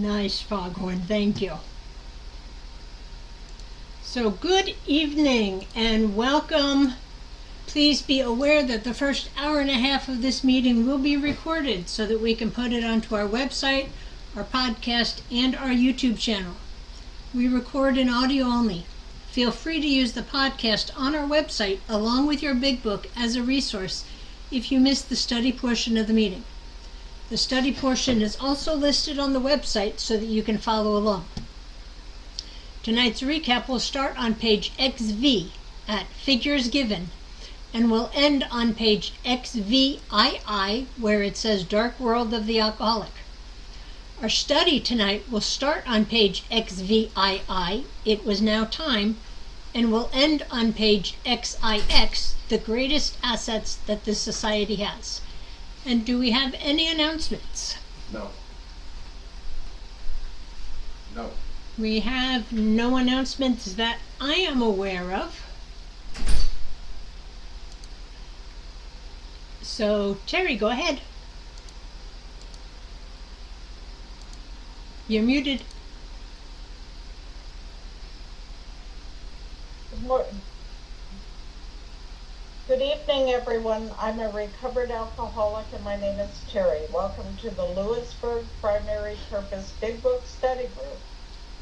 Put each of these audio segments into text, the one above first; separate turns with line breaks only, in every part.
Nice, Foghorn, thank you. So good evening and welcome. Please be aware that the first hour and a half of this meeting will be recorded so that we can put it onto our website, our podcast, and our YouTube channel. We record in audio only. Feel free to use the podcast on our website along with your big book as a resource if you missed the study portion of the meeting. The study portion is also listed on the website so that you can follow along. Tonight's recap will start on page XV at Figures Given and will end on page XVII where it says Dark World of the Alcoholic. Our study tonight will start on page XVII, It Was Now Time, and will end on page XIX, The Greatest Assets That This Society Has. And do we have any announcements?
No.
We have no announcements that I am aware of. So, Terry, go ahead. You're muted.
Good evening, everyone. I'm a recovered alcoholic and my name is Terry. Welcome to the Lewisburg Primary Purpose Big Book Study Group.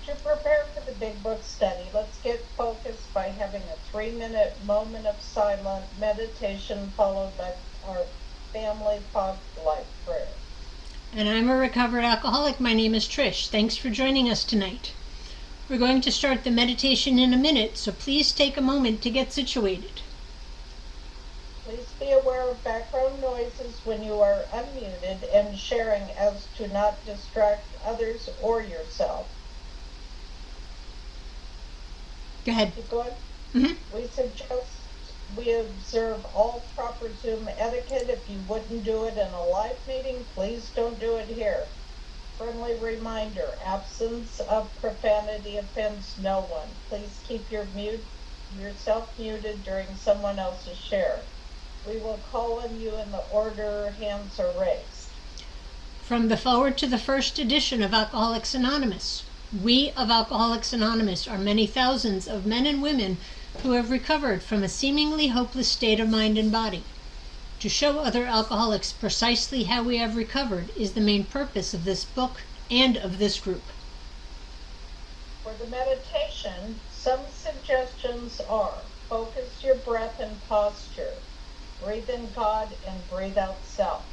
To prepare for the Big Book study, let's get focused by having a 3-minute moment of silent meditation followed by our family fog light prayer.
And I'm a recovered alcoholic. My name is Trish. Thanks for joining us tonight. We're going to start the meditation in a minute, so please take a moment to get situated.
Please be aware of background noises when you are unmuted and sharing as to not distract others or yourself.
Go ahead.
Keep going.
Mm-hmm.
We observe all proper Zoom etiquette. If you wouldn't do it in a live meeting, please don't do it here. Friendly reminder, absence of profanity offends no one. Please keep yourself muted during someone else's share. We will call on you in the order hands are raised.
From the foreword to the first edition of Alcoholics Anonymous. We of Alcoholics Anonymous are many thousands of men and women who have recovered from a seemingly hopeless state of mind and body. To show other alcoholics precisely how we have recovered is the main purpose of this book and of this group.
For the meditation, some suggestions are: focus your breath and posture. Breathe in God and breathe out self.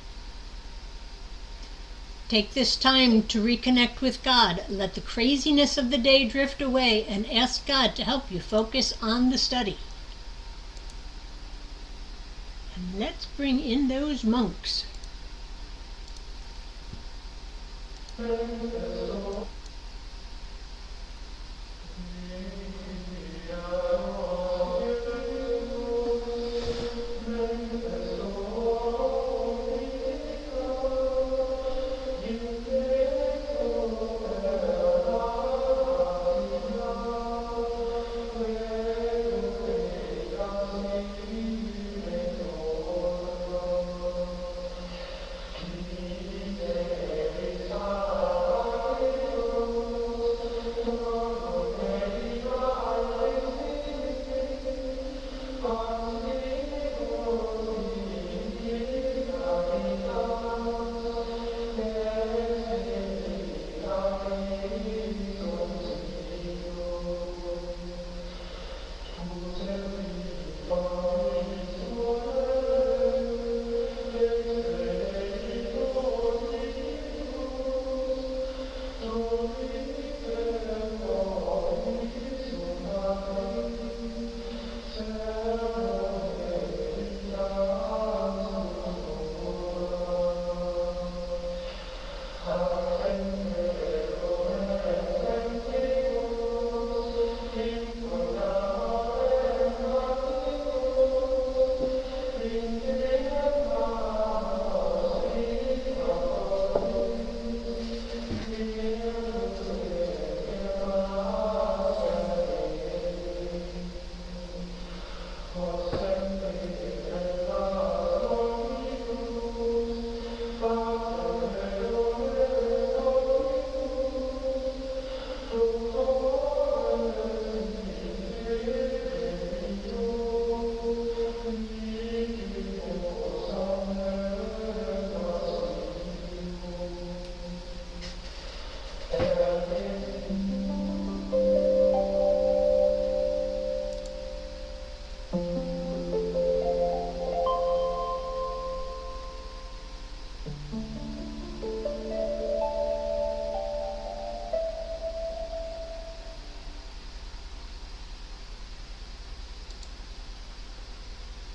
Take this time to reconnect with God. Let the craziness of the day drift away and ask God to help you focus on the study. And let's bring in those monks.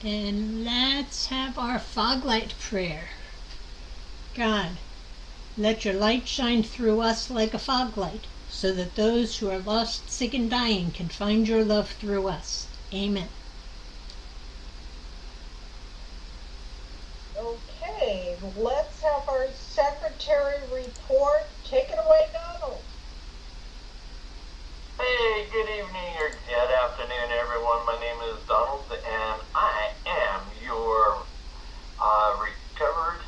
And let's have our fog light prayer. God, let your light shine through us like a fog light, so that those who are lost, sick, and dying can find your love through us. Amen.
Okay, let's have our secretary report. Take it away, Donald.
Hey, good evening or good afternoon, everyone. My name is Donald, and I am your recovered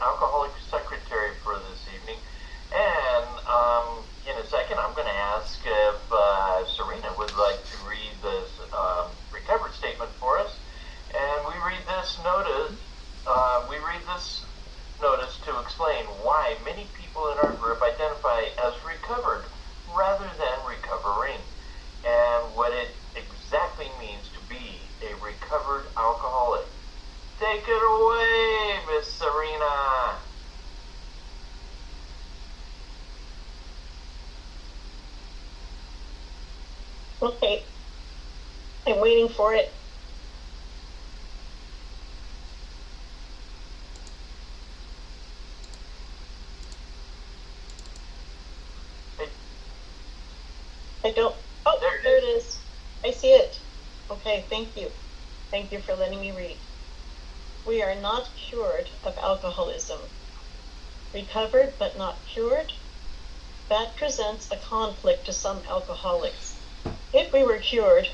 alcoholic secretary for this evening. And in a second, I'm going to ask if Serena would like to read this recovered statement for us. And we read this notice. To explain why many people in our group identify as recovered rather than recovering, and what it exactly means to be a recovered alcoholic. Take it away, Miss Serena.
Okay, I'm waiting for it. I don't, oh, there it is. I see it. Okay, thank you. Thank you for letting me read. We are not cured of alcoholism. Recovered but not cured? That presents a conflict to some alcoholics. If we were cured,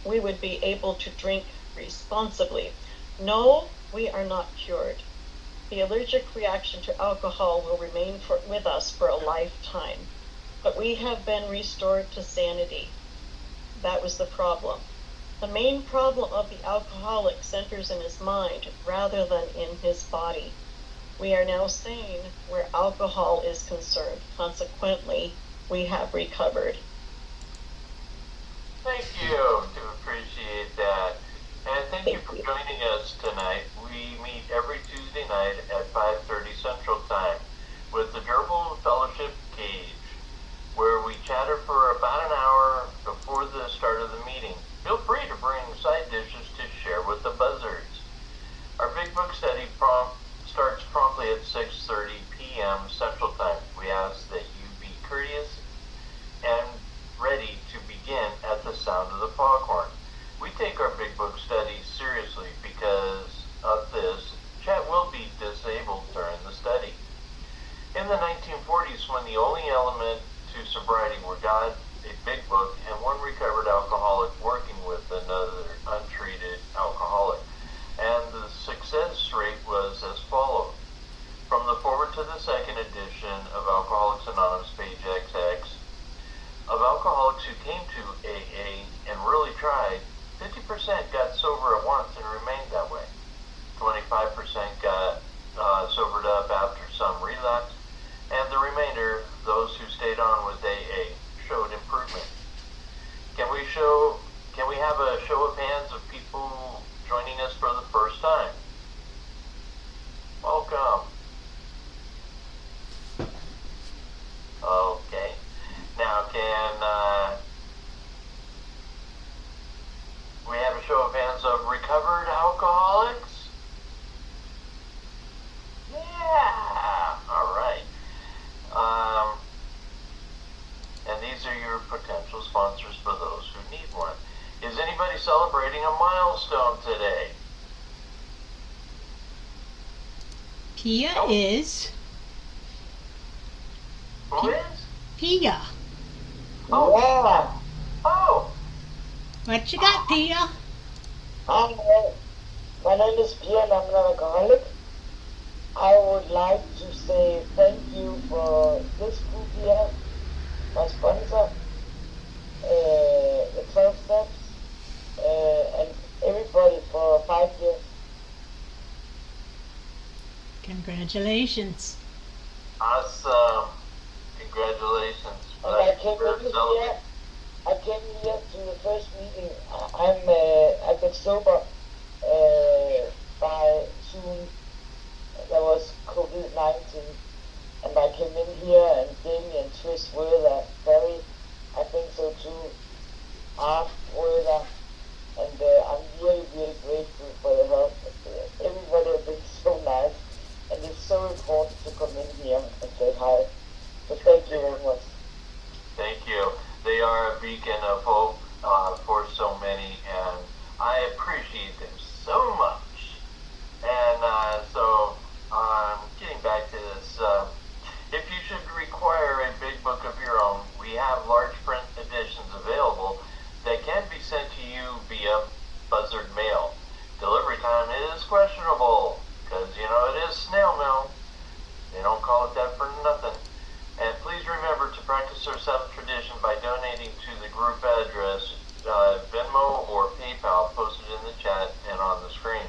we would be able to drink responsibly. No, we are not cured. The allergic reaction to alcohol will remain with us for a lifetime. But we have been restored to sanity. That was the problem. The main problem of the alcoholic centers in his mind rather than in his body. We are now sane where alcohol is concerned. Consequently, we have recovered.
Thank you. Do appreciate that. And thank you for joining us tonight. We meet every Tuesday night at 5:30 Central Time with the Gerbil Fellowship Cage, where we chatter for about an hour before the start of the meeting. Feel free to bring side dishes to share with the buzzards. Our Big Book study starts promptly at 6:30 p.m. Central Time. We ask that you be courteous and ready to begin at the sound of the foghorn. We take our Big Book study seriously because of this. Chat will be disabled during the study. In the 1940s, when the only element to sobriety were God, a big book, and one recovered alcoholic working with another untreated alcoholic. And the success rate was as follows. From the foreword to the second edition of Alcoholics Anonymous, page XX, of alcoholics who came to AA and really tried, 50% got sober at once and remained that way. 25% got sobered up after some relapse, and the remainder, those who stayed on with AA, showed improvement. Can we have a show of hands of people joining us for the first time? Welcome. Okay. Now can we have a show of hands of recovered alcoholics? Yeah. All right. And these are your potential sponsors for those who need one. Is anybody celebrating a milestone today?
Pia is.
Who is?
Pia.
Oh.
Yeah.
Oh.
What you got, Pia?
Hi, my name is Pia and I'm an alcoholic. I would like to say thank you for this group here, my sponsor, the 12 steps, and everybody for 5 years.
Congratulations.
Awesome. Congratulations.
And I came here to the first meeting. I get sober by soon. There was COVID-19, and I came in here, and Jamie and Trish were there. Very, I think so too. Art were there, and I'm really, really grateful for the help. Everybody has been so nice, and it's so important to come in here and say hi. So thank you very much.
Thank you. They are a beacon of hope for so many, and I appreciate them so much. And getting back to this, if you should require a big book of your own, we have large print editions available that can be sent to you via buzzard mail. Delivery time is questionable, because, it is snail mail. They don't call it that for nothing. And please remember to practice our self-tradition by donating to the group address, Venmo or PayPal, posted in the chat and on the screen.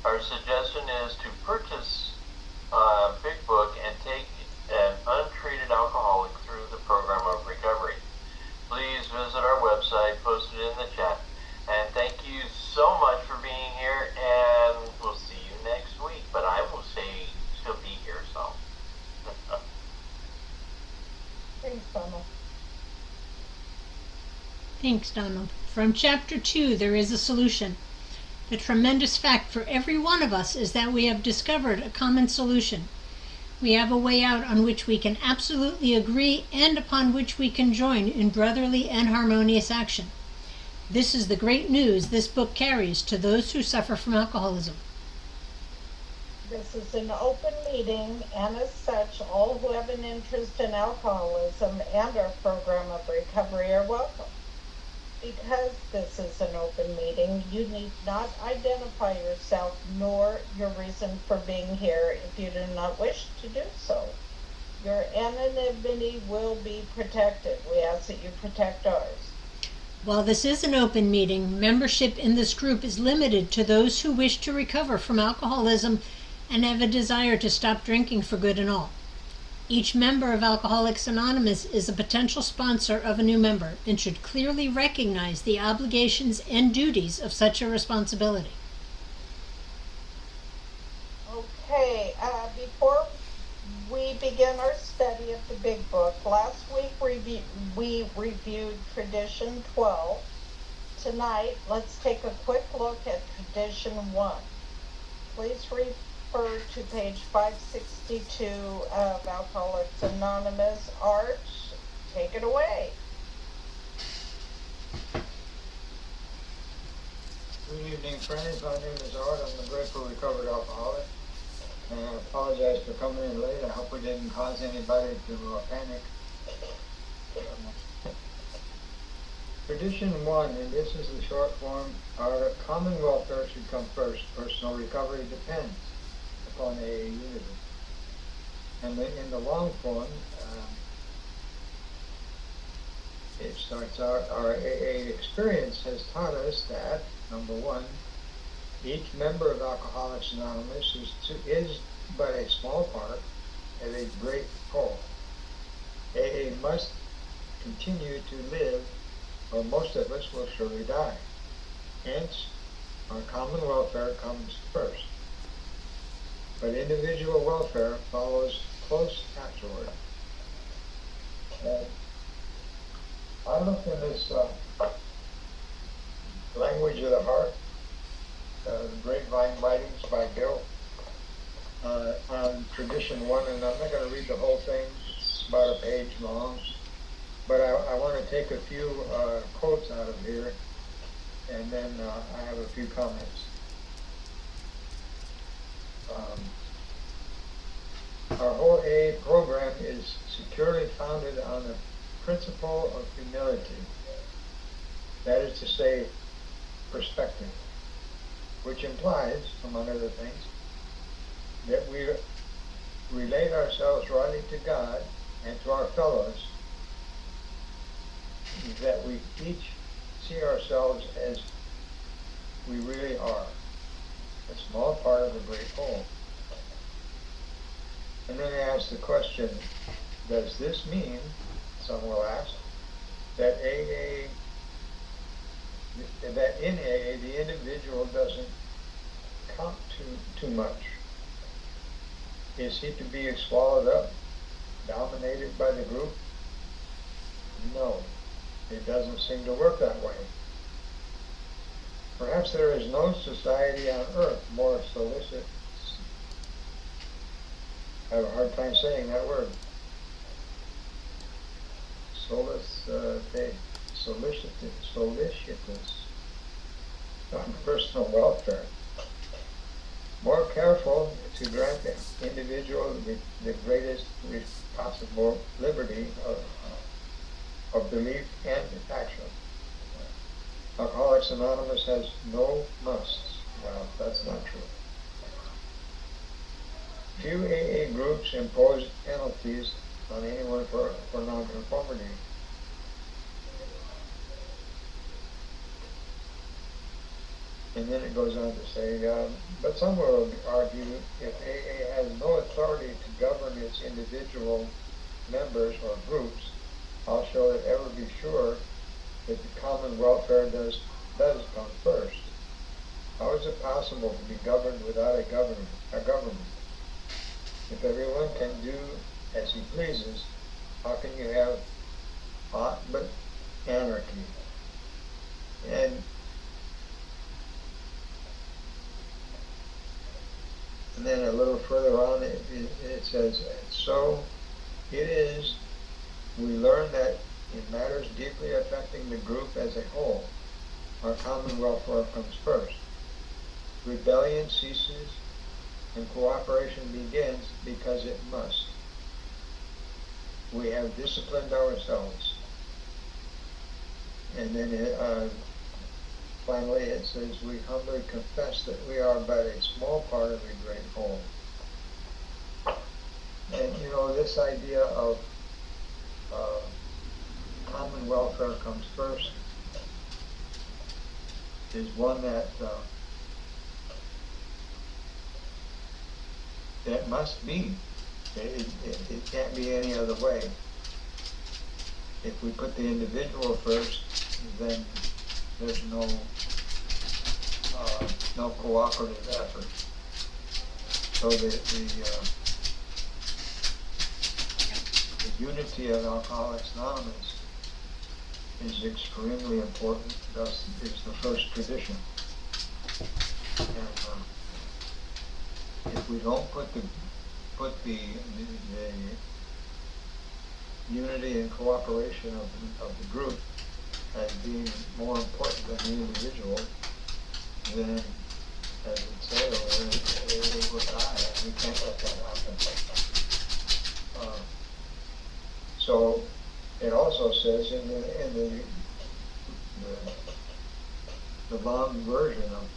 Our suggestion is to purchase a big book and take an untreated alcoholic through the program of recovery. Please visit our website, posted in the chat. And thank you so much for being here, and we'll see you next week. But I will say still be here, so.
Thanks, Donald.
Thanks, Donald. From Chapter 2, there is a solution. The tremendous fact for every one of us is that we have discovered a common solution. We have a way out on which we can absolutely agree and upon which we can join in brotherly and harmonious action. This is the great news this book carries to those who suffer from alcoholism.
This is an open meeting, and as such, all who have an interest in alcoholism and our program of recovery are welcome. Because this is an open meeting, you need not identify yourself nor your reason for being here if you do not wish to do so. Your anonymity will be protected. We ask that you protect ours.
While this is an open meeting, membership in this group is limited to those who wish to recover from alcoholism and have a desire to stop drinking for good and all. Each member of Alcoholics Anonymous is a potential sponsor of a new member and should clearly recognize the obligations and duties of such a responsibility.
Okay, before we begin our study of the Big Book, last week we reviewed Tradition 12. Tonight, let's take a quick look at Tradition 1. Please refer to page 562 of Alcoholics Anonymous. Art, take it away.
Good evening, friends. My name is Art. I'm a grateful recovered alcoholic. And I apologize for coming in late. I hope we didn't cause anybody to panic. Tradition 1, and this is the short form, our common welfare should come first. Personal recovery depends upon AA unity. And in the long form, it starts out, our AA experience has taught us that, number one, each member of Alcoholics Anonymous is but a small part of a great whole. AA must continue to live, or most of us will surely die. Hence, our common welfare comes first. But individual welfare follows close afterward. I looked in this Language of the Heart, the Grapevine writings by Bill, on Tradition 1, and I'm not going to read the whole thing, it's about a page long, but I want to take a few quotes out of here, and then I have a few comments. Our whole AA program is securely founded on the principle of humility, that is to say, perspective, which implies, among other things, that we relate ourselves rightly to God and to our fellows, that we each see ourselves as we really are, a small part of the great whole. And then I ask the question, does this mean, some will ask, that in AA the individual doesn't count too much? Is he to be swallowed up, dominated by the group? No, it doesn't seem to work that way. Perhaps there is no society on earth more solicitous. I have a hard time saying that word. Solicitous on personal welfare. More careful to grant the individual the greatest possible liberty of belief and action. Alcoholics Anonymous has no musts. Well, that's not true. Few AA groups impose penalties on anyone for nonconformity. And then it goes on to say, but some will argue if AA has no authority to govern its individual members or groups, how shall it ever be sure that the common welfare does come first? How is it possible to be governed without a government? If everyone can do as he pleases, how can you have aught but anarchy? And then a little further on it says, so it is, we learn that in matters deeply affecting the group as a whole, our common welfare comes first. Rebellion ceases and cooperation begins because it must. We have disciplined ourselves. And then finally it says, we humbly confess that we are but a small part of a great whole. And this idea of common welfare comes first is one that must be. It can't be any other way. If we put the individual first, then there's no cooperative effort. So the unity of Alcoholics Anonymous is extremely important. Thus is the first tradition. And if we don't put the unity and cooperation of the group as being more important than the individual, then, as it said over there, it will die. We can't let that happen. So it also says in the long version of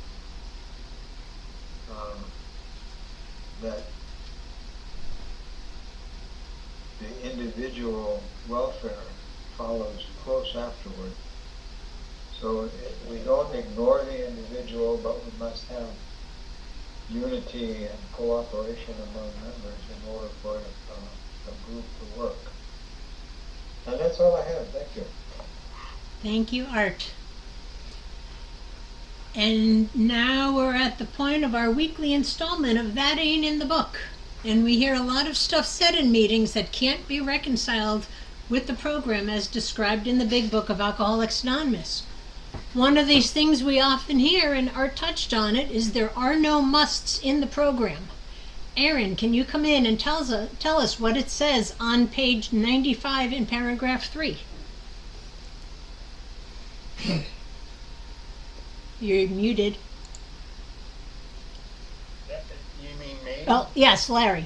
that the individual welfare follows close afterward. So we don't ignore the individual, but we must have unity and cooperation among members in order for a group to work. And that's all I have. Thank you.
Thank you, Art. And now we're at the point of our weekly installment of That Ain't in the Book. And we hear a lot of stuff said in meetings that can't be reconciled with the program as described in the Big Book of Alcoholics Anonymous. One of these things we often hear, and Art touched on it, is there are no musts in the program. Aaron, can you come in and tell us what it says on page 95 in paragraph 3? You're muted.
You mean me?
Oh, yes, Larry.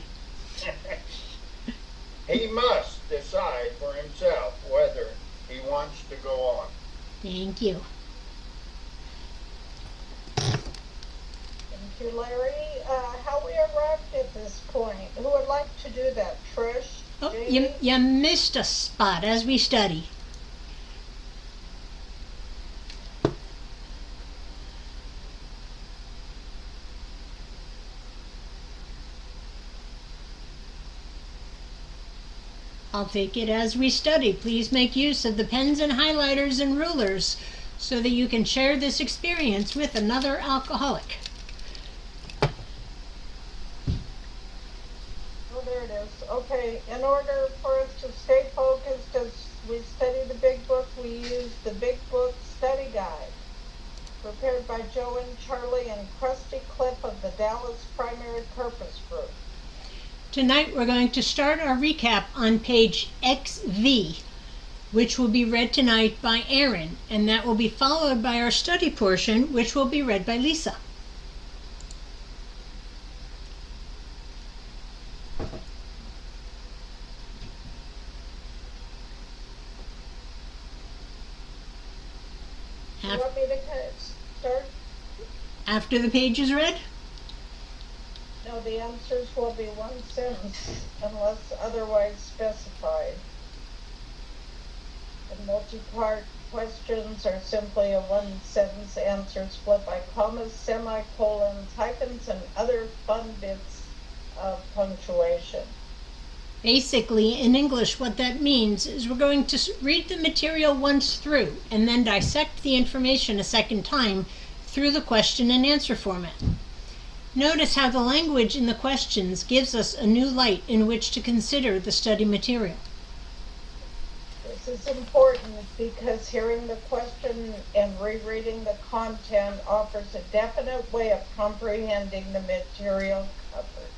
He must decide for himself whether he wants to go on.
Thank you.
Thank you, Larry. How we arrived at this point? Who would like to do that? Trish?
Oh,
Jamie?
you missed a spot as we study. I'll take it as we study. Please make use of the pens and highlighters and rulers so that you can share this experience with another alcoholic.
Oh, there it is. Okay, in order for us to stay focused as we study the big book, we use the Big Book Study Guide, prepared by Joe and Charlie and Krusty Cliff of the Dallas Primary Purpose Group.
Tonight we're going to start our recap on page XV, which will be read tonight by Aaron, and that will be followed by our study portion, which will be read by Lisa.
You want me to start?
After the page is read?
No, the answers will be one sentence unless otherwise specified. The multi-part questions are simply a one-sentence answer split by commas, semicolons, hyphens, and other fun bits of punctuation.
Basically, in English, what that means is we're going to read the material once through and then dissect the information a second time through the question and answer format. Notice how the language in the questions gives us a new light in which to consider the study material.
This is important because hearing the question and rereading the content offers a definite way of comprehending the material covered.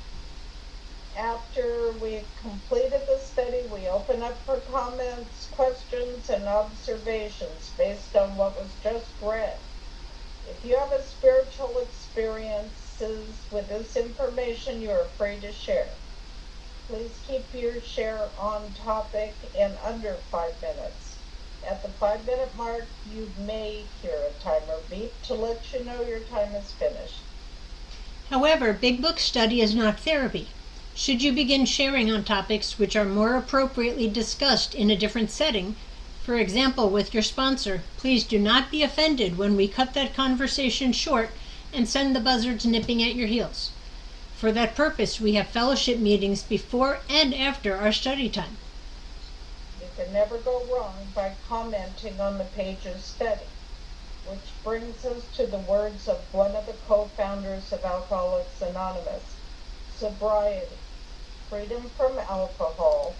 After we've completed the study, we open up for comments, questions, and observations based on what was just read. If you have a spiritual experiences with this information, you are free to share. Please keep your share on topic and under 5 minutes. At the 5-minute mark, you may hear a timer beep to let you know your time is finished.
However, Big Book study is not therapy. Should you begin sharing on topics which are more appropriately discussed in a different setting, for example with your sponsor, please do not be offended when we cut that conversation short and send the buzzards nipping at your heels. For that purpose, we have fellowship meetings before and after our study time.
You can never go wrong by commenting on the page's study, which brings us to the words of one of the co-founders of Alcoholics Anonymous. Sobriety, freedom from alcohol,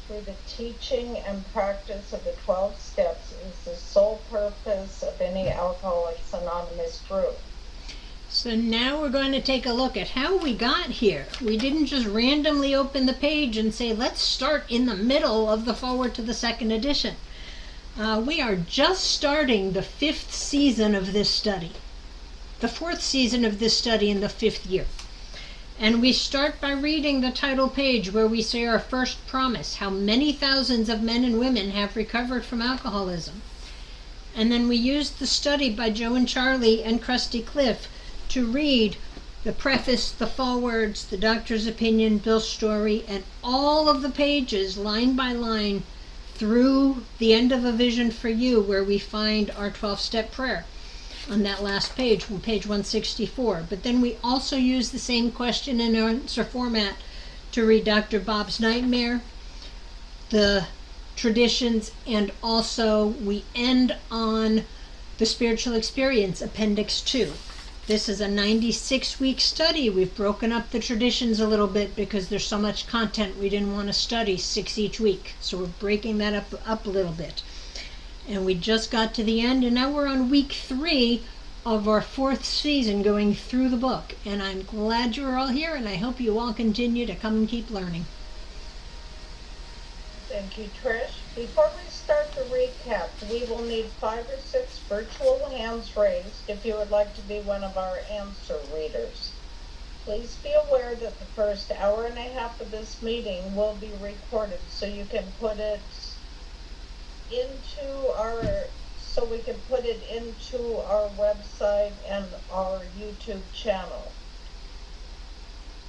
through the teaching and practice of the 12 steps is the sole purpose of any Alcoholics Anonymous group.
So now we're going to take a look at how we got here. We didn't just randomly open the page and say, let's start in the middle of the foreword to the second edition. We are just starting the 5th season of this study, the 4th season of this study in the 5th year. And we start by reading the title page where we say our first promise, how many thousands of men and women have recovered from alcoholism. And then we use the study by Joe and Charlie and Krusty Cliff to read the preface, the forewords, the doctor's opinion, Bill's story, and all of the pages line by line through the end of A Vision for You, where we find our 12-step prayer on that last page, from page 164. But then we also use the same question and answer format to read Dr. Bob's Nightmare, the traditions, and also we end on the spiritual experience, Appendix 2. This is a 96-week study. We've broken up the traditions a little bit because there's so much content we didn't want to study 6 each week. So we're breaking that up a little bit. And we just got to the end, and now we're on week 3 of our 4th season going through the book. And I'm glad you're all here, and I hope you all continue to come and keep learning.
Thank you, Trish. Before we start the recap, we will need 5 or 6 virtual hands raised if you would like to be one of our answer readers. Please be aware that the first hour and a half of this meeting will be recorded, so you can put it into our website and our YouTube channel.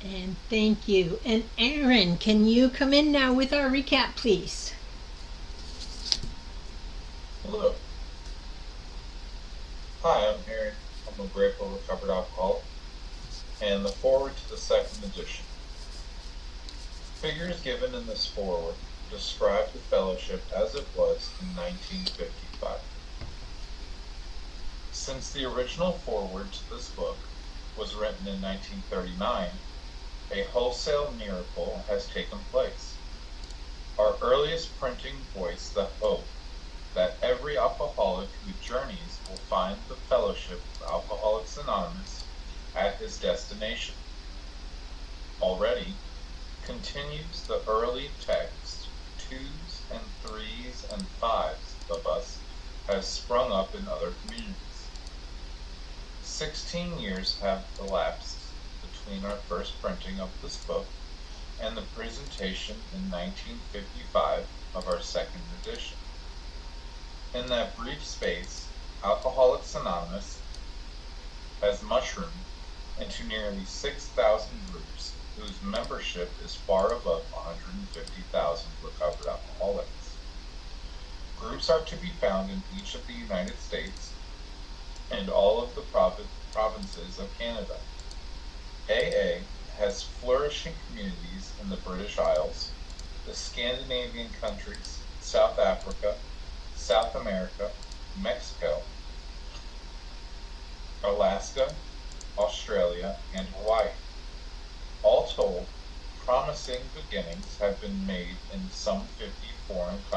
And thank you. And Aaron, can you come in now with our recap, please?
Hello. Hi, I'm Aaron. I'm a grateful recovered alcoholic. And the foreword to the second edition. Figures given in this foreword describe the fellowship as it was in 1955. Since the original foreword to this book was written in 1939, a wholesale miracle has taken place. Our earliest printing voiced the hope that every alcoholic who journeys will find the fellowship of Alcoholics Anonymous at his destination. Already continues the early text, 2s and 3s and 5s of us has sprung up in other communities. 16 years have elapsed between our first printing of this book and the presentation in 1955 of our second edition. In that brief space, Alcoholics Anonymous has mushroomed into nearly 6,000 groups whose membership is far above 150,000 recovered alcoholics. Groups are to be found in each of the United States and all of the provinces of Canada. AA has flourishing communities in the British Isles, the Scandinavian countries, South Africa, South America, Mexico, Alaska, Australia, and Hawaii. All told, promising beginnings have been made in some 50 foreign countries.